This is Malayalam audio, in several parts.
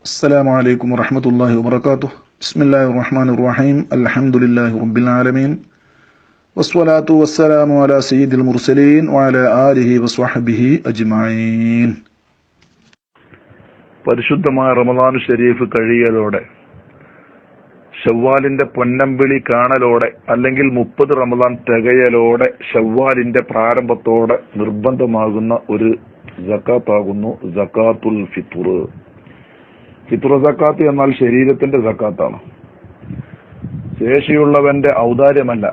السلام عليكم ورحمة الله وبركاته. بسم الله الرحمن الرحيم. الحمد لله رب العالمين والصلاة والسلام على سيد المرسلين وعلى آله وصحبه أجمعين. പരിശുദ്ധമായ റമദാൻ ഷരീഫ് കഴിയലോടെ ഷവ്വാലിന്റെ പൊന്നമ്പിളി കാണലോടെ അല്ലെങ്കിൽ 30 റമദാൻ തികയലോടെ ഷവ്വാലിന്റെ പ്രാരംഭത്തോടെ നിർബന്ധമാകുന്ന ഒരു സക്കാത്താകുന്നു സക്കാത്തുൽ ഫിത്ർ. ഫിത്ർ സക്കാത്ത് എന്നാൽ ശരീരത്തിന്റെ സക്കാത്താണ്. ശേഷിയുള്ളവന്റെ ഔദാര്യമല്ല,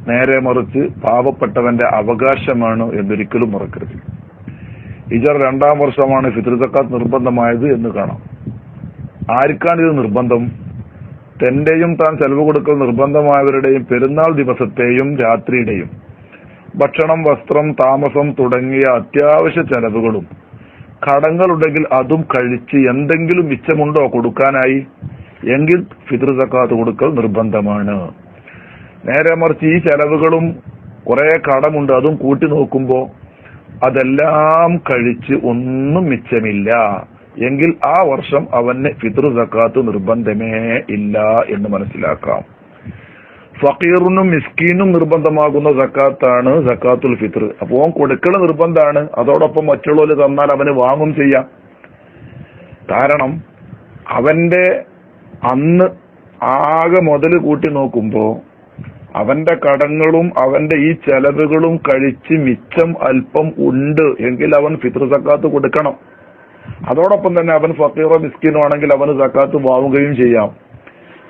നേരെ മറിച്ച് പാവപ്പെട്ടവന്റെ അവകാശമാണ് എന്നൊരിക്കലും മറക്കരുത്. ഹിജറ 2-ാം വർഷമാണ് ഫിത്ർ സക്കാത്ത് നിർബന്ധമായത് എന്ന് കാണാം. ആർക്കാണ് ഇത് നിർബന്ധം? തന്റെയും താൻ ചെലവ് കൊടുക്കൽ നിർബന്ധമായവരുടെയും പെരുന്നാൾ ദിവസത്തെയും രാത്രിയുടെയും ഭക്ഷണം, വസ്ത്രം, താമസം തുടങ്ങിയ അത്യാവശ്യ ചെലവുകളും കടങ്ങളുണ്ടെങ്കിൽ അതും കഴിച്ച് എന്തെങ്കിലും മിച്ചമുണ്ടോ കൊടുക്കാനായി എങ്കിൽ ഫിത്ർ സക്കാത്ത് കൊടുക്കൽ നിർബന്ധമാണ്. നേരെ മറിച്ച് ഈ ചെലവുകളും കുറെ കടമുണ്ട്, അതും കൂട്ടി നോക്കുമ്പോ അതെല്ലാം കഴിച്ച് ഒന്നും മിച്ചമില്ല എങ്കിൽ ആ വർഷം അവന് ഫിത്ർ സക്കാത്ത് നിർബന്ധമേ ഇല്ല എന്ന് മനസ്സിലാക്കാം. ഫക്കീറിനും മിസ്കീനും നിർബന്ധമാകുന്ന സക്കാത്താണ് സക്കാത്തുൽ ഫിത്ർ. അപ്പൊ അവൻ കൊടുക്കൽ നിർബന്ധമാണ്, അതോടൊപ്പം മറ്റുള്ളവര് തന്നാൽ അവന് വാങ്ങും ചെയ്യാം. കാരണം അവന്റെ അന്ന് ആകെ മുതൽ കൂട്ടി നോക്കുമ്പോ അവന്റെ കടങ്ങളും അവന്റെ ഈ ചെലവുകളും കഴിച്ച് മിച്ചം അല്പം ഉണ്ട് എങ്കിൽ അവൻ ഫിത്ർ സക്കാത്ത് കൊടുക്കണം. അതോടൊപ്പം തന്നെ അവൻ ഫക്കീറോ മിസ്കീനോ ആണെങ്കിൽ അവന് സക്കാത്ത് വാങ്ങുകയും ചെയ്യാം.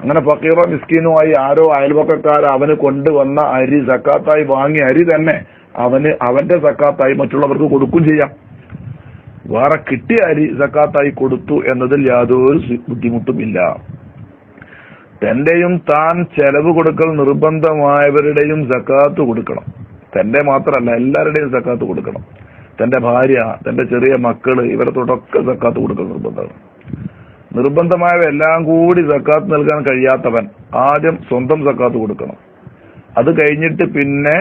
അങ്ങനെ ഫക്കീറോ മിസ്കീനുമായി ആരോ അയൽവക്കക്കാർ അവന് കൊണ്ടുവന്ന അരി സക്കാത്തായി വാങ്ങിയ അരി തന്നെ അവന് അവന്റെ സക്കാത്തായി മറ്റുള്ളവർക്ക് കൊടുക്കുകയും ചെയ്യാം. വേറെ കിട്ടിയ അരി സക്കാത്തായി കൊടുത്തു എന്നതിൽ യാതൊരു ബുദ്ധിമുട്ടുമില്ല. തന്റെയും താൻ ചെലവ് കൊടുക്കൽ നിർബന്ധമായവരുടെയും സക്കാത്ത് കൊടുക്കണം. തന്റെ മാത്രമല്ല, എല്ലാവരുടെയും സക്കാത്ത് കൊടുക്കണം. തന്റെ ഭാര്യ, തന്റെ ചെറിയ മക്കള്, ഇവരെ തൊട്ടൊക്കെ സക്കാത്ത് കൊടുക്കൽ നിർബന്ധമാണ്. നിർബന്ധമായവ എല്ലാം കൂടി സക്കാത്ത് നൽകാൻ കഴിയാത്തവൻ ആദ്യം സ്വന്തം സക്കാത്ത് കൊടുക്കണം. അത് കഴിഞ്ഞിട്ട് പിന്നെ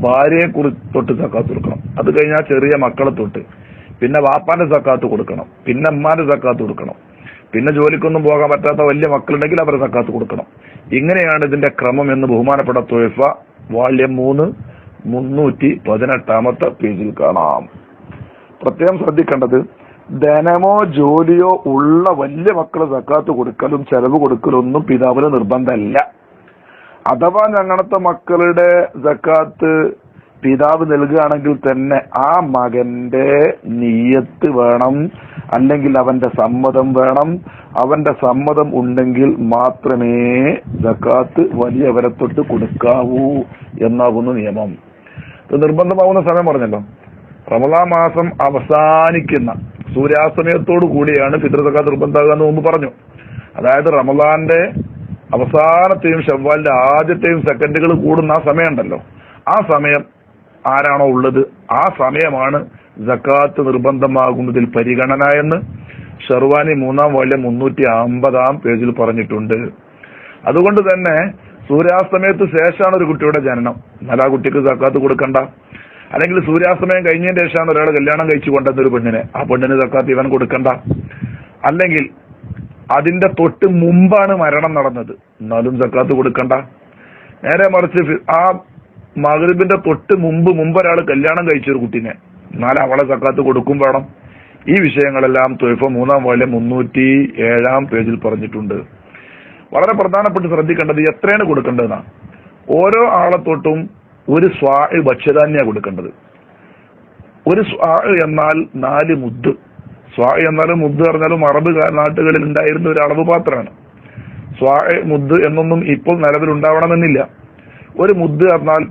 ഭാര്യയെ തൊട്ട് സക്കാത്ത് കൊടുക്കണം. അത് കഴിഞ്ഞാൽ ചെറിയ മക്കളെ തൊട്ട്, പിന്നെ വാപ്പാന്റെ സക്കാത്ത് കൊടുക്കണം, പിന്നെ അമ്മാന്റെ സക്കാത്ത് കൊടുക്കണം, പിന്നെ ജോലിക്കൊന്നും പോകാൻ പറ്റാത്ത വലിയ മക്കളുണ്ടെങ്കിൽ അവരെ സക്കാത്ത് കൊടുക്കണം. ഇങ്ങനെയാണ് ഇതിന്റെ ക്രമം എന്ന് ബഹുമാനപ്പെട്ട തുഹഫ വാള്യം 3 318 പേജിൽ കാണാം. പ്രത്യേകം ശ്രദ്ധിക്കേണ്ടത്, ധനമോ ജോലിയോ ഉള്ള വലിയ മക്കളെ സക്കാത്ത് കൊടുക്കലും ചെലവ് കൊടുക്കലൊന്നും പിതാവിന് നിർബന്ധമല്ല. അഥവാ ഞങ്ങളത്തെ മക്കളുടെ സക്കാത്ത് പിതാവ് നൽകുകയാണെങ്കിൽ തന്നെ ആ മകന്റെ നിയ്യത്ത് വേണം, അല്ലെങ്കിൽ അവന്റെ സമ്മതം വേണം. അവന്റെ സമ്മതം ഉണ്ടെങ്കിൽ മാത്രമേ സക്കാത്ത് വലിയവരെ തൊട്ട് കൊടുക്കാവൂ എന്നാകുന്നു നിയമം. ഇത് നിർബന്ധമാവുന്ന സമയം പറഞ്ഞല്ലോ, റമദാൻ മാസം അവസാനിക്കുന്ന സൂര്യാസ്തമയത്തോടു കൂടിയാണ് ഫിത്ർ സക്കാത്ത് നിർബന്ധമാകുക എന്ന് മുമ്പ് പറഞ്ഞു. അതായത് റമദാന്റെ അവസാനത്തെയും ഷവ്വാലിന്റെ ആദ്യത്തെയും സെക്കൻഡുകൾ കൂടുന്ന ആ സമയമുണ്ടല്ലോ, ആ സമയം ആരാണോ ഉള്ളത് ആ സമയമാണ് സക്കാത്ത് നിർബന്ധമാകുന്നതിൽ പരിഗണന എന്ന് ഷർവാനി 3-ാം വാല്യം 350 പേജിൽ പറഞ്ഞിട്ടുണ്ട്. അതുകൊണ്ട് തന്നെ സൂര്യാസ്തമയത്ത് ശേഷമാണ് ഒരു കുട്ടിയുടെ ജനനം, എന്നാൽ ആ കുട്ടിക്ക് സക്കാത്ത് കൊടുക്കണ്ട. അല്ലെങ്കിൽ സൂര്യാസ്തമയം കഴിഞ്ഞതിന് ശേഷമാണ് ഒരാൾ കല്യാണം കഴിച്ചു കൊണ്ടുവന്ന ഒരു പെണ്ണിനെ, ആ പെണ്ണിന് സക്കാത്ത് ഇവൻ കൊടുക്കണ്ട. അല്ലെങ്കിൽ അതിന്റെ തൊട്ട് മുമ്പാണ് മരണം നടന്നത്, എന്നാലും സക്കാത്ത് കൊടുക്കണ്ട. നേരെ മറിച്ച് ആ മഗ്‌രിബിന്റെ തൊട്ട് മുമ്പ് ഒരാൾ കല്യാണം കഴിച്ചൊരു കുട്ടീനെ, എന്നാൽ അവളെ സക്കാത്ത് കൊടുക്കും വേണം. ഈ വിഷയങ്ങളെല്ലാം തുഹഫ 3-ാം വാല്യം 307 പേജിൽ പറഞ്ഞിട്ടുണ്ട്. വളരെ പ്രധാനപ്പെട്ട് ശ്രദ്ധിക്കേണ്ടത് എത്രയാണ് കൊടുക്കേണ്ടതെന്നാണ്. ഓരോ ആളെ തൊട്ടും ഒരു സ്വാഇ ഭക്ഷ്യധാന്യ കൊടുക്കേണ്ടത്. ഒരു സ്വാഇ എന്നാൽ 4 മുദ്ദ്. സ്വാഇ എന്നാലും മുദ്ദ് പറഞ്ഞാലും അറബ് നാട്ടുകളിൽ ഉണ്ടായിരുന്ന ഒരു അളവ് പാത്രമാണ്. സ്വാഇ മുദ്ദ് എന്നൊന്നും ഇപ്പോൾ നിലവിലുണ്ടാവണമെന്നില്ല. ഒരു മുദ്ദ് പറഞ്ഞാൽ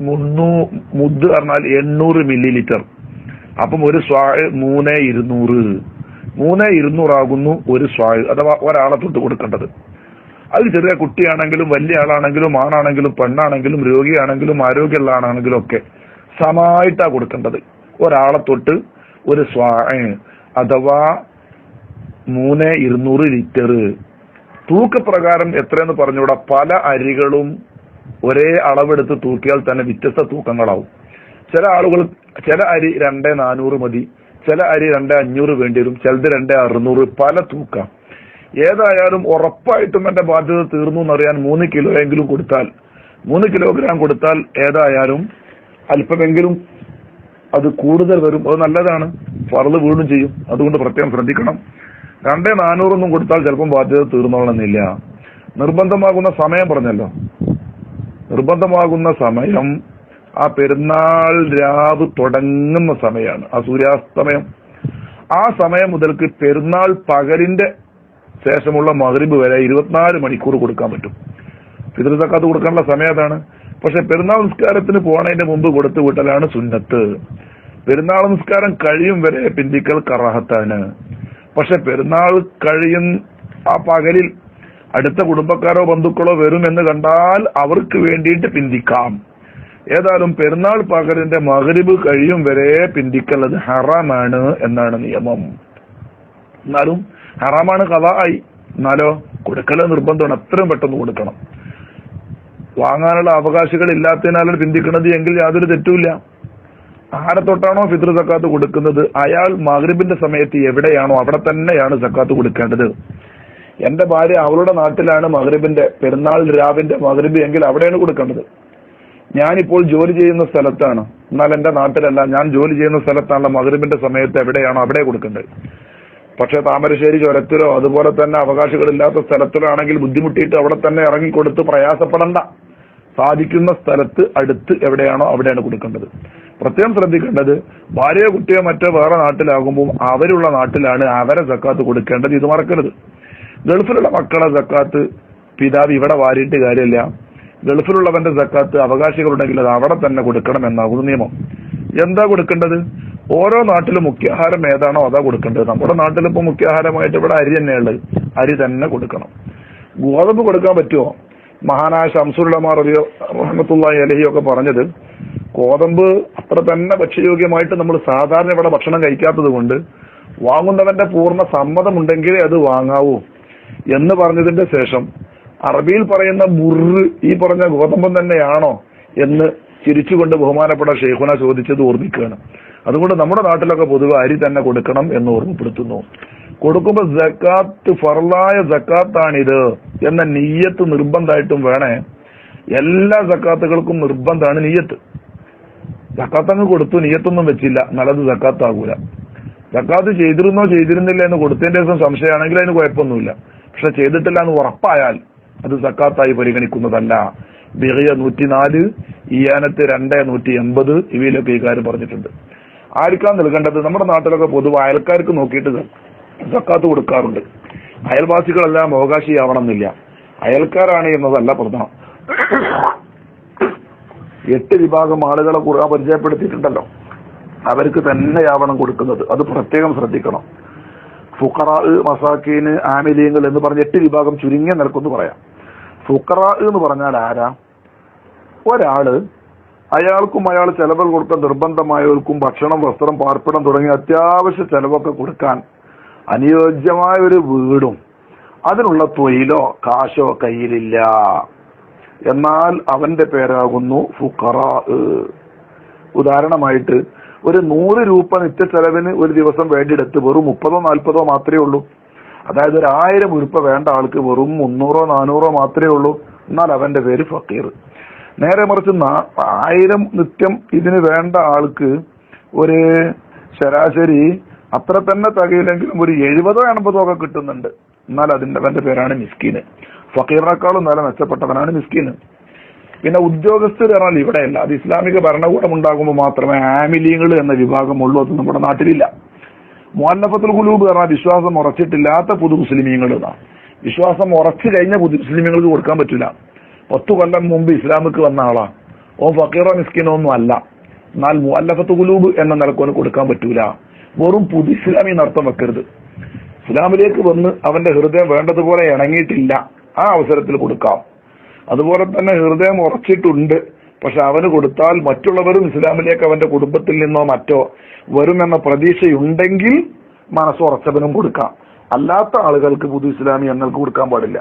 800 മില്ലി ലിറ്റർ. അപ്പം ഒരു സ്വാഇ 3200 ആകുന്നു ഒരു സ്വാഇ, അഥവാ ഒരാളെ തൊട്ട് കൊടുക്കേണ്ടത്. അത് ചെറിയ കുട്ടിയാണെങ്കിലും വലിയ ആളാണെങ്കിലും ആണാണെങ്കിലും പെണ്ണാണെങ്കിലും രോഗിയാണെങ്കിലും ആരോഗ്യമുള്ള ആളാണെങ്കിലും ഒക്കെ സമായിട്ടാ കൊടുക്കേണ്ടത്. ഒരാളെ തൊട്ട് ഒരു സ്വാഇ അഥവാ 3200 ലിറ്റർ. തൂക്കപ്രകാരം എത്രയെന്ന് പറഞ്ഞുകൂടാ. പല അരികളും ഒരേ അളവെടുത്ത് തൂക്കിയാൽ തന്നെ വ്യത്യസ്ത തൂക്കങ്ങളാവും. ചില അരി 2400 മതി, ചില അരി 2500 വേണ്ടി വരും, ചിലത് 2600, പല തൂക്കം. ഏതായാലും ഉറപ്പായിട്ടും എന്റെ ബാധ്യത തീർന്നു എന്നറിയാൻ 3 കിലോ എങ്കിലും കൊടുത്താൽ, 3 കിലോഗ്രാം കൊടുത്താൽ ഏതായാലും അല്പമെങ്കിലും അത് കൂടുതൽ വരും. അത് നല്ലതാണ്, ഫർള് വീണ്ടും ചെയ്യും. അതുകൊണ്ട് പ്രത്യേകം ശ്രദ്ധിക്കണം. 2,400 കൊടുത്താൽ ചിലപ്പം ബാധ്യത തീർന്നോളണമെന്നില്ല. നിർബന്ധമാകുന്ന സമയം പറഞ്ഞല്ലോ, നിർബന്ധമാകുന്ന സമയം ആ പെരുന്നാൾ രാവ് തുടങ്ങുന്ന സമയമാണ്, ആ സൂര്യാസ്തമയം. ആ സമയം മുതൽക്ക് പെരുന്നാൾ പകലിന്റെ ശേഷമുള്ള മഗ്രിബ് വരെ 24 മണിക്കൂർ കൊടുക്കാൻ പറ്റും. ഫിത്ർ സക്കാത്ത് കൊടുക്കാനുള്ള സമയം അതാണ്. പക്ഷെ പെരുന്നാൾ നിസ്കാരത്തിന് പോണതിന്റെ മുമ്പ് കൊടുത്തു വിട്ടലാണ് സുന്നത്ത്. പെരുന്നാൾ നിസ്കാരം കഴിയും വരെ പിന്തിക്കൽ കറാഹത്താണ്. പക്ഷെ പെരുന്നാൾ കഴിയും ആ പകലിൽ അടുത്ത കുടുംബക്കാരോ ബന്ധുക്കളോ വരുമെന്ന് കണ്ടാൽ അവർക്ക് വേണ്ടിയിട്ട് പിന്തിക്കാം. ഏതായാലും പെരുന്നാൾ പകലിന്റെ മഗ്രിബ് കഴിയും വരെ പിന്തിക്കൽ അത് ഹറാമാണ് എന്നാണ് നിയമം. എന്നാലും ഹറാമാണ് ഖദാ ആയി, എന്നാലോ കൊടുക്കല് നിർബന്ധമാണ്, എത്രയും പെട്ടെന്ന് കൊടുക്കണം. വാങ്ങാനുള്ള അവകാശികൾ ഇല്ലാത്തതിനാലാണ് പിന്തിക്കുന്നത് എങ്കിൽ യാതൊരു തെറ്റുമില്ല. ആരെ തൊട്ടാണോ ഫിത്ർ സക്കാത്ത് കൊടുക്കുന്നത് അയാൾ മഗ്രിബിന്റെ സമയത്ത് എവിടെയാണോ അവിടെ തന്നെയാണ് സക്കാത്ത് കൊടുക്കേണ്ടത്. എന്റെ ഭാര്യ അവളുടെ നാട്ടിലാണ് മഗ്രിബിന്റെ പെരുന്നാൾ രാവിന്റെ മഗ്രിബ് എങ്കിൽ അവിടെയാണ് കൊടുക്കേണ്ടത്. ഞാനിപ്പോൾ ജോലി ചെയ്യുന്ന സ്ഥലത്താണ്, എന്നാൽ എന്റെ നാട്ടിലല്ല, ഞാൻ ജോലി ചെയ്യുന്ന സ്ഥലത്താണല്ലോ മഗ്രിബിന്റെ സമയത്ത് എവിടെയാണോ അവിടെ കൊടുക്കേണ്ടത്. പക്ഷെ താമരശ്ശേരി ചുരത്തിലോ അതുപോലെ തന്നെ അവകാശികളില്ലാത്ത സ്ഥലത്തിലോ ആണെങ്കിൽ ബുദ്ധിമുട്ടിയിട്ട് അവിടെ തന്നെ ഇറങ്ങിക്കൊടുത്ത് പ്രയാസപ്പെടണ്ട. സാധിക്കുന്ന സ്ഥലത്ത് അടുത്ത് എവിടെയാണോ അവിടെയാണ് കൊടുക്കേണ്ടത്. പ്രത്യേകം ശ്രദ്ധിക്കേണ്ടത്, ഭാര്യയോ കുട്ടിയോ മറ്റോ വേറെ നാട്ടിലാകുമ്പോൾ അവരുള്ള നാട്ടിലാണ് അവരെ സക്കാത്ത് കൊടുക്കേണ്ടത്. ഇത് മറക്കരുത്. ഗൾഫിലുള്ള മക്കളെ സക്കാത്ത് പിതാവ് ഇവിടെ വാരിയിട്ട് കാര്യമില്ല. ഗൾഫിലുള്ളവന്റെ സക്കാത്ത് അവകാശികളുണ്ടെങ്കിൽ അത് അവിടെ തന്നെ കൊടുക്കണം എന്നാകുന്നു നിയമം. എന്താ കൊടുക്കേണ്ടത്? ഓരോ നാട്ടിലും മുഖ്യാഹാരം ഏതാണോ അതാ കൊടുക്കേണ്ടത്. നമ്മുടെ നാട്ടിലിപ്പോ മുഖ്യാഹാരമായിട്ട് ഇവിടെ അരി തന്നെയുള്ളത്, അരി തന്നെ കൊടുക്കണം. ഗോതമ്പ് കൊടുക്കാൻ പറ്റുമോ? മഹാനായ ശംസുലുലമാ റഹ്മത്തുള്ളാഹി അലൈഹി ഒക്കെ പറഞ്ഞത്, ഗോതമ്പ് അത്ര തന്നെ ഭക്ഷ്യയോഗ്യമായിട്ട് നമ്മൾ സാധാരണ ഇവിടെ ഭക്ഷണം കഴിക്കാത്തത് കൊണ്ട് വാങ്ങുന്നവന്റെ പൂർണ്ണ സമ്മതമുണ്ടെങ്കിലേ അത് വാങ്ങാവൂ എന്ന് പറഞ്ഞതിന്റെ ശേഷം അറബിയിൽ പറയുന്ന ബുർറ് ഈ പറഞ്ഞ ഗോതമ്പം തന്നെയാണോ എന്ന് ചിരിച്ചുകൊണ്ട് ബഹുമാനപ്പെട്ട ഷെയ്ഖുന ചോദിച്ചത് ഓർമ്മിക്കുകയാണ്. അതുകൊണ്ട് നമ്മുടെ നാട്ടിലൊക്കെ പൊതുവെ അരി തന്നെ കൊടുക്കണം എന്ന് ഓർമ്മപ്പെടുത്തുന്നു. കൊടുക്കുമ്പോൾ സക്കാത്ത് ഫർളായ സക്കാത്താണിത് എന്ന നിയ്യത്ത് നിർബന്ധമായിട്ടും വേണേ. എല്ലാ സക്കാത്തുകൾക്കും നിർബന്ധമാണ് നിയ്യത്ത്. സക്കാത്തങ്ങ് കൊടുത്തു നിയ്യത്തൊന്നും വെച്ചില്ല, നല്ലത് സക്കാത്താകൂല. സക്കാത്ത് ചെയ്തിരുന്നോ ചെയ്തിരുന്നില്ല എന്ന് കൊടുത്തതിന്റെ ദിവസം സംശയമാണെങ്കിൽ അതിന് കുഴപ്പമൊന്നുമില്ല. പക്ഷെ ചെയ്തിട്ടില്ല എന്ന് ഉറപ്പായാൽ അത് സക്കാത്തായി പരിഗണിക്കുന്നതല്ല. ബിഗിയ 104, ഇയാനത്ത് 2, 180 ഇവയിലൊക്കെ ഈ കാര്യം പറഞ്ഞിട്ടുണ്ട്. ആർക്കാണ് നൽകേണ്ടത്? നമ്മുടെ നാട്ടിലൊക്കെ പൊതുവെ അയൽക്കാർക്ക് നോക്കിയിട്ട് സക്കാത്ത് കൊടുക്കാറുണ്ട്. അയൽവാസികളെല്ലാം അവകാശിയാവണം എന്നില്ല, അയൽക്കാരാണ് എന്നതല്ല പ്രധാനം. 8 വിഭാഗം ആളുകളെ ഖുർആൻ പരിചയപ്പെടുത്തിയിട്ടുണ്ടല്ലോ, അവർക്ക് തന്നെയാവണം കൊടുക്കുന്നത്. അത് പ്രത്യേകം ശ്രദ്ധിക്കണം. ഫുഖറാ, മസാക്കീന്, ആമിലീങ്ങൾ എന്ന് പറഞ്ഞ 8 വിഭാഗം ചുരുങ്ങിയ നിലക്കൊന്ന് പറയാം. ഫുഖറാ എന്ന് പറഞ്ഞാൽ ആരാ? ഒരാള് അയാൾക്കും അയാൾ ചെലവുകൾ കൊടുക്കാൻ നിർബന്ധമായവർക്കും ഭക്ഷണം, വസ്ത്രം, പാർപ്പിടം തുടങ്ങിയ അത്യാവശ്യ ചെലവൊക്കെ കൊടുക്കാൻ അനുയോജ്യമായ ഒരു വീടും അതിനുള്ള തൊഴിലോ കാശോ കയ്യിലില്ല, എന്നാൽ അവന്റെ പേരാകുന്നു ഫുഖറാ. ഉദാഹരണമായിട്ട് ഒരു 100 രൂപ നിത്യ ചെലവിന് ഒരു ദിവസം വേണ്ടിയെടുത്ത് വെറും 30-40 മാത്രമേ ഉള്ളൂ. അതായത് ഒരു 1000 രൂപ വേണ്ട ആൾക്ക് വെറും 300-400 മാത്രമേ ഉള്ളൂ, എന്നാൽ അവന്റെ പേര് ഫക്കീർ. നേരെ മറിച്ച് 1000 നിത്യം ഇതിന് വേണ്ട ആൾക്ക് ഒരു ശരാശരി അത്ര തന്നെ തികയില്ലെങ്കിലും ഒരു 70-80 ഒക്കെ കിട്ടുന്നുണ്ട്, എന്നാൽ അവന്റെ പേരാണ് മിസ്കീന്. ഫക്കീറിനേക്കാളും നല്ല മെച്ചപ്പെട്ടവനാണ് മിസ്കീന്. പിന്നെ ഉദ്യോഗസ്ഥർ പറഞ്ഞാൽ ഇവിടെയല്ല, അത് ഇസ്ലാമിക ഭരണകൂടം ഉണ്ടാകുമ്പോൾ മാത്രമേ ആമിലീങ്ങൾ എന്ന വിഭാഗമുള്ളൂ. അത് നമ്മുടെ നാട്ടിലില്ല. മുഅല്ലഫത്തുൽ ഖുലൂബ് പറഞ്ഞാൽ വിശ്വാസം ഉറച്ചിട്ടില്ലാത്ത പുതു മുസ്ലിമീങ്ങൾ എന്നാണ്. വിശ്വാസം ഉറച്ചു കഴിഞ്ഞ പുതു മുസ്ലിമീങ്ങൾക്ക് കൊടുക്കാൻ പറ്റില്ല. 10 കൊല്ലം മുമ്പ് ഇസ്ലാമിക്ക് വന്ന ആളാണ്, ഓ ഫക്കീറോ മിസ്കിനോ ഒന്നും അല്ല, എന്നാൽ മുഅല്ലഫത്തുൽ ഖുലൂബ് എന്ന നിലക്കൊന്നും കൊടുക്കാൻ പറ്റൂല. വെറും പുതു ഇസ്ലാമി നടത്തം വെക്കരുത്. ഇസ്ലാമിലേക്ക് വന്ന് അവന്റെ ഹൃദയം വേണ്ടതുപോലെ ഇണങ്ങിയിട്ടില്ല, ആ അവസരത്തിൽ കൊടുക്കാം. അതുപോലെ തന്നെ ഹൃദയം ഉറച്ചിട്ടുണ്ട്, പക്ഷെ അവന് കൊടുത്താൽ മറ്റുള്ളവരും ഇസ്ലാമിലേക്ക് അവന്റെ കുടുംബത്തിൽ നിന്നോ മറ്റോ വരുമെന്ന പ്രതീക്ഷയുണ്ടെങ്കിൽ മനസ്സുറച്ചവനും കൊടുക്കാം. അല്ലാത്ത ആളുകൾക്ക് പുതു ഇസ്ലാമി എന്നൾക്ക് കൊടുക്കാൻ പാടില്ല.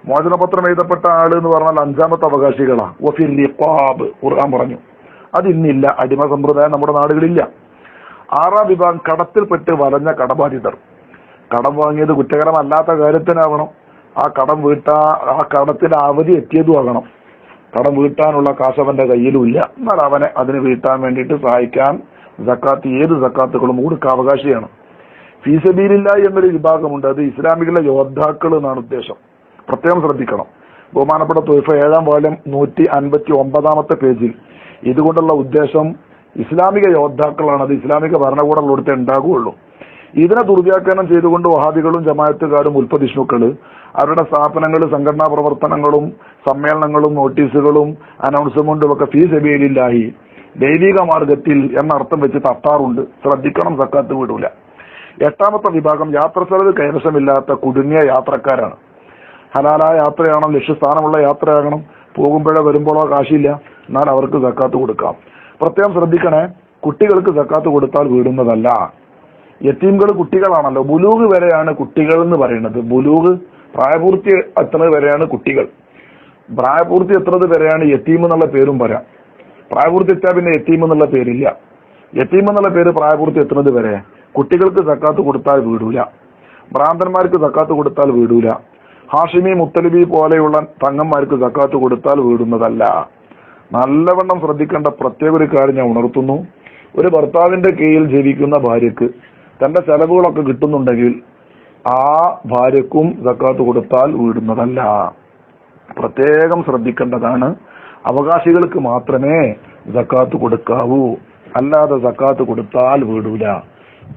മോചനപത്രം എഴുതപ്പെട്ട ആള് എന്ന് പറഞ്ഞാൽ 5ാമത്തെ അവകാശികളാണ്. വഫിൽ റിഖാബ് ഖുർആൻ പറഞ്ഞു. അത് ഇന്നില്ല, അടിമ സമ്പ്രദായം നമ്മുടെ നാടുകളില്ല. 6ാം വിഭാഗം കടത്തിൽപ്പെട്ട് വലഞ്ഞ കടബാധിതർ. കടം വാങ്ങിയത് കുറ്റകരമല്ലാത്ത കാര്യത്തിനാവണം. ആ കടത്തിന്റെ അവധി എത്തിയതും ആകണം. കടം വീട്ടാനുള്ള കാശ് അവന്റെ കയ്യിലും ഇല്ല, എന്നാൽ അവനെ അതിന് വീട്ടാൻ വേണ്ടിയിട്ട് സഹായിക്കാൻ ഏത് സക്കാത്തുകളും കൊടുക്കാൻ അവകാശിയാണ്. ഫീസബീലില്ലാഹി എന്നൊരു വിഭാഗമുണ്ട്. അത് ഇസ്ലാമിക യോദ്ധാക്കൾ എന്നാണ് ഉദ്ദേശം. പ്രത്യേകം ശ്രദ്ധിക്കണം. ബഹുമാനപ്പെട്ട ത്വയ്ഫ 7-ാം വാല്യം 159 പേജിൽ ഇതുകൊണ്ടുള്ള ഉദ്ദേശം ഇസ്ലാമിക യോദ്ധാക്കളാണ്. അത് ഇസ്ലാമിക ഭരണകൂടമുള്ളടത്തേ ഉണ്ടാകുകയുള്ളൂ. ഇതിനെ ദുർവ്യാഖ്യാനം ചെയ്തുകൊണ്ട് വഹാബികളും ജമാഅത്തുകാരും ഉൽപ്പതിഷ്ണുക്കള് അവരുടെ സ്ഥാപനങ്ങൾ, സംഘടനാ പ്രവർത്തനങ്ങളും സമ്മേളനങ്ങളും നോട്ടീസുകളും അനൗൺസ്മെന്റും ഒക്കെ ഫീ സബീലില്ലാഹി ദൈവിക മാർഗത്തിൽ എന്ന അർത്ഥം വെച്ച് തട്ടാറുണ്ട്. ശ്രദ്ധിക്കണം, സക്കാത്ത് വിടൂല. 8ാമത്തെ വിഭാഗം യാത്ര ചെലവ് കൈവശമില്ലാത്ത കുടുങ്ങിയ യാത്രക്കാരാണ്. ഹലാലായ യാത്രയാണോ, ലക്ഷ്യസ്ഥാനമുള്ള യാത്രയാകണം, പോകുമ്പോഴോ വരുമ്പോഴോ കാശില്ല, എന്നാൽ അവർക്ക് സക്കാത്ത് കൊടുക്കാം. പ്രത്യേകം ശ്രദ്ധിക്കണേ, കുട്ടികൾക്ക് സക്കാത്ത് കൊടുത്താൽ വീടുന്നതല്ല. യത്തീംകൾ കുട്ടികളാണല്ലോ. ബുലൂഗ് വരെയാണ് കുട്ടികൾ എന്ന് പറയുന്നത്. ബുലൂഗ് പ്രായപൂർത്തി എത്തുന്നത് വരെയാണ് കുട്ടികൾ. പ്രായപൂർത്തി എത്തുന്നത് വരെയാണ് യത്തീം എന്നുള്ള പേരും പറയാം. പ്രായപൂർത്തി എത്തിയാൽ പിന്നെ യത്തീം എന്നുള്ള പേരില്ല. യത്തീം എന്നുള്ള പേര് പ്രായപൂർത്തി എത്തുന്നത് വരെ. കുട്ടികൾക്ക് സക്കാത്ത് കൊടുത്താൽ വീടൂല. ഭ്രാന്തന്മാർക്ക് സക്കാത്ത് കൊടുത്താൽ വീടൂല. ഹാഷിമി മുത്തലിബി പോലെയുള്ള തങ്ങന്മാർക്ക് സക്കാത്ത് കൊടുത്താൽ വീടുന്നതല്ല. നല്ലവണ്ണം ശ്രദ്ധിക്കേണ്ട പ്രത്യേക ഒരു കാര്യം ഞാൻ ഉണർത്തുന്നു. ഒരു ഭർത്താവിന്റെ കീഴിൽ ജീവിക്കുന്ന ഭാര്യക്ക് തന്റെ ചെലവുകളൊക്കെ കിട്ടുന്നുണ്ടെങ്കിൽ ആ ഭാര്യക്കും സക്കാത്ത് കൊടുത്താൽ വീടുന്നതല്ല. പ്രത്യേകം ശ്രദ്ധിക്കേണ്ടതാണ്. അവകാശികൾക്ക് മാത്രമേ സക്കാത്ത് കൊടുക്കാവൂ, അല്ലാതെ സക്കാത്ത് കൊടുത്താൽ വീടൂല.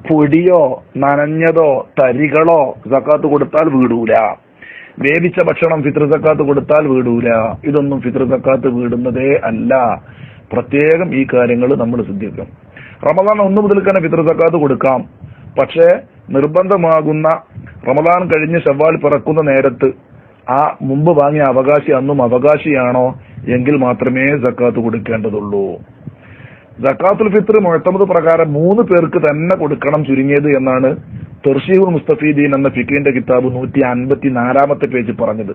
പൊടിയോ നനഞ്ഞതോ തരികളോ സക്കാത്ത് കൊടുത്താൽ വീടൂല. വേവിച്ച ഭക്ഷണം ഫിത്ർ സക്കാത്ത് കൊടുത്താൽ വീടൂല. ഇതൊന്നും ഫിത്ർ സക്കാത്ത് വീടുന്നതേ അല്ല. പ്രത്യേകം ഈ കാര്യങ്ങൾ നമ്മൾ ശ്രദ്ധിക്കണം. റമദാൻ 1 മുതൽ തന്നെ ഫിത്ർ സക്കാത്ത് കൊടുക്കാം. പക്ഷേ നിർബന്ധമാകുന്ന റമദാൻ കഴിഞ്ഞ് ശവ്വാൽ പിറക്കുന്ന നേരത്ത് ആ മുമ്പ് വാങ്ങിയ അവകാശി അന്നും അവകാശിയാണോ എങ്കിൽ മാത്രമേ സക്കാത്ത് കൊടുക്കേണ്ടതുള്ളൂ. സക്കാത്തുൽ ഫിത്ർ മുഅ്തമദ് പ്രകാരം 3 പേർക്ക് തന്നെ കൊടുക്കണം ചുരുങ്ങിയത് എന്നാണ് തർശീഹുൽ മുസ്തഫീദീൻ എന്ന ഫിഖിന്റെ കിതാബ് 154 പേജ് പറഞ്ഞത്.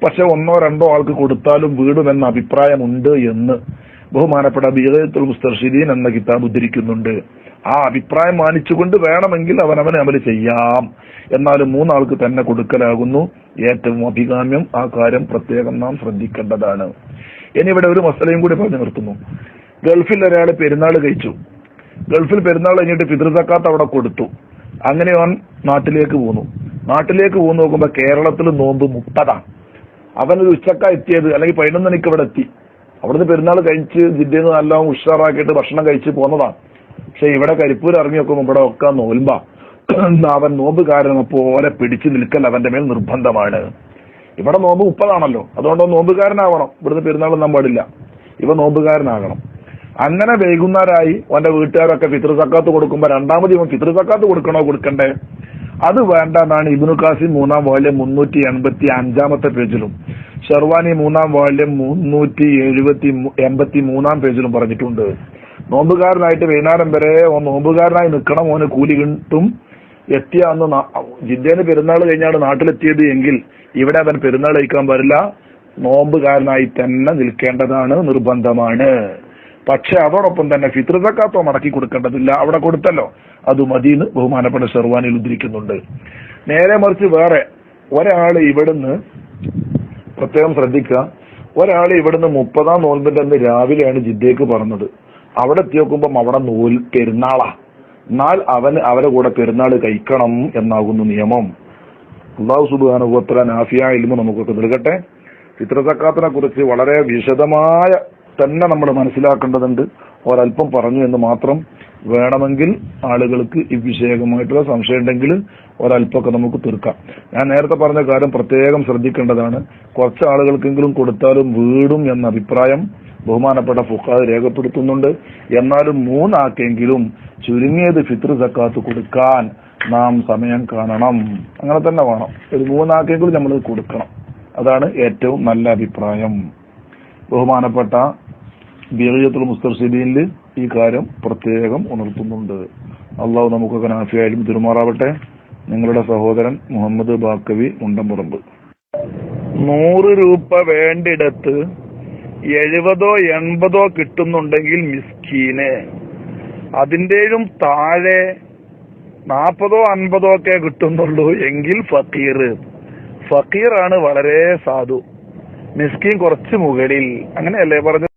പക്ഷെ 1-2 ആൾക്ക് കൊടുത്താലും വീടുമെന്ന അഭിപ്രായമുണ്ട് എന്ന് ബഹുമാനപ്പെട്ട ബിഗയത്തുൽ മുസ്തർഷിദീൻ എന്ന കിതാബ് ഉദ്ധരിക്കുന്നുണ്ട്. ആ അഭിപ്രായം മാനിച്ചുകൊണ്ട് വേണമെങ്കിൽ അവനവന് അമല് ചെയ്യാം. എന്നാലും 3 ആൾക്ക് തന്നെ കൊടുക്കലാകുന്നു ഏറ്റവും അഭികാമ്യം. ആ കാര്യം പ്രത്യേകം നാം ശ്രദ്ധിക്കേണ്ടതാണ്. ഇനി ഇവിടെ ഒരു മസലയും കൂടി പറഞ്ഞു നിർത്തുന്നു. ഗൾഫിൽ ഒരാൾ പെരുന്നാൾ കഴിച്ചു. ഗൾഫിൽ പെരുന്നാൾ കഴിഞ്ഞിട്ട് ഫിത്ർ സക്കാത്ത് അവിടെ കൊടുത്തു. അങ്ങനെ അവൻ നാട്ടിലേക്ക് പോന്നു. നാട്ടിലേക്ക് പോന്നു നോക്കുമ്പോ കേരളത്തിൽ നോമ്പ് 30. അവനൊരു ഉച്ചക്ക എത്തിയത്, അല്ലെങ്കിൽ 11 മണിക്ക് ഇവിടെ എത്തി. അവിടുന്ന് പെരുന്നാൾ കഴിച്ച് ജിദ്ദയിൽ നല്ല ഉഷാറാക്കിയിട്ട് ഭക്ഷണം കഴിച്ച് പോന്നതാണ്. പക്ഷെ ഇവിടെ കരിപ്പൂർ ഇറങ്ങി നോക്കുമ്പോൾ ഇവിടെ ഒക്കെ നോൽമ്പ. അവൻ നോമ്പുകാരനെ പോലെ പിടിച്ചു നിൽക്കൽ അവന്റെ മേൽ നിർബന്ധമാണ്. ഇവിടെ നോമ്പ് 30 അതുകൊണ്ട് നോമ്പുകാരനാവണം. ഇവിടുന്ന് പെരുന്നാൾ ഒന്നും പാടില്ല, ഇവ നോമ്പുകാരനാകണം. അങ്ങനെ വൈകുന്നേരമായി അവന്റെ വീട്ടുകാരൊക്കെ ഫിത്ർ സക്കാത്ത് കൊടുക്കുമ്പോ രണ്ടാമത് ഇവൻ ഫിത്ർ സക്കാത്ത് കൊടുക്കണോ കൊടുക്കണ്ടേ? അത് വേണ്ട എന്നാണ് ഇബ്നു ഖാസിം 3-ാം വാല്യം 385 പേജിലും ഷെർവാനി 3-ാം വാല്യം 383 പേജിലും പറഞ്ഞിട്ടുണ്ട്. നോമ്പുകാരനായിട്ട് വൈകുന്നേരം വരെ നോമ്പുകാരനായി നിൽക്കണം, ഓന് കൂലി കിട്ടും. എത്തിയ അന്ന് ജിദ്ദയിൽ പെരുന്നാൾ കഴിഞ്ഞാണ് നാട്ടിലെത്തിയത് എങ്കിൽ ഇവിടെ അവൻ പെരുന്നാൾ കഴിക്കാൻ പാടില്ല, നോമ്പുകാരനായി തന്നെ നിൽക്കേണ്ടതാണ്, നിർബന്ധമാണ്. പക്ഷെ അതോടൊപ്പം തന്നെ ഫിത്ർ സക്കാത്തോ മടക്കി കൊടുക്കേണ്ടതില്ല, അവിടെ കൊടുത്തല്ലോ അത് മതിന്ന് ബഹുമാനപ്പെട്ട ഷെർവാനിൽ ഉദ്ധരിക്കുന്നുണ്ട്. നേരെ മറിച്ച് വേറെ ഒരാള് ഇവിടുന്ന് പ്രത്യേകം ശ്രദ്ധിക്കുക, ഒരാൾ ഇവിടുന്ന് 30-ാം നോൽമ്പിന്റെ അന്ന് രാവിലെയാണ് ജിദ്ദയ്ക്ക് പറഞ്ഞത്. അവിടെ എത്തി നോക്കുമ്പം അവിടെ പെരുന്നാളാ, എന്നാൽ അവന് അവരെ കൂടെ പെരുന്നാൾ കഴിക്കണം എന്നാകുന്നു നിയമം. അല്ലാഹു സുബ്ഹാനഹു വ തആല നാഫിയ ഇൽമു നമുക്കൊക്കെ നൽകട്ടെ. ഫിത്ർ സക്കാത്തിനെ കുറിച്ച് വളരെ വിശദമായ തന്നെ നമ്മൾ മനസ്സിലാക്കേണ്ടതുണ്ട്. ഒരല്പം പറഞ്ഞു എന്ന് മാത്രം. വേണമെങ്കിൽ ആളുകൾക്ക് ഈ വിഷയമായിട്ടുള്ള സംശയം ഉണ്ടെങ്കിൽ ഒരല്പമൊക്കെ നമുക്ക് തീർക്കാം. ഞാൻ നേരത്തെ പറഞ്ഞ കാര്യം പ്രത്യേകം ശ്രദ്ധിക്കേണ്ടതാണ്. കുറച്ച് ആളുകൾക്കെങ്കിലും കൊടുത്താലും വീടും എന്ന അഭിപ്രായം ബഹുമാനപ്പെട്ട ഫുഖഹാ രേഖപ്പെടുത്തുന്നുണ്ട്. എന്നാലും 3 ആക്കെങ്കിലും ചുരുങ്ങിയത് ഫിത്ർ സക്കാത്ത് കൊടുക്കാൻ നാം സമയം കാണണം. അങ്ങനെ തന്നെ വേണം. ഒരു 3 ആക്കെങ്കിലും നമ്മൾ കൊടുക്കണം. അതാണ് ഏറ്റവും നല്ല അഭിപ്രായം. ബഹുമാനപ്പെട്ട ബിഗയത്തുൽ മുസ്തർശിദീനിൽ ഈ കാര്യം പ്രത്യേകം ഉണർത്തുന്നുണ്ട്. അള്ളാഹു നമുക്കൊക്കെ നാഫിയായാലും തിരുമാറാവട്ടെ. നിങ്ങളുടെ സഹോദരൻ മുഹമ്മദ് ബാക്കവി മുണ്ടമ്പുറമ്പ്. 100 രൂപ വേണ്ടിടത്ത് 70 80 കിട്ടുന്നുണ്ടെങ്കിൽ മിസ്കീന്, അതിന്റെയും താഴെ 40 50 ഒക്കെ കിട്ടുന്നുള്ളൂ എങ്കിൽ ഫക്കീറാണ് വളരെ സാധു, മിസ്കീൻ കുറച്ച് മുകളിൽ, അങ്ങനെയല്ലേ പറഞ്ഞത്?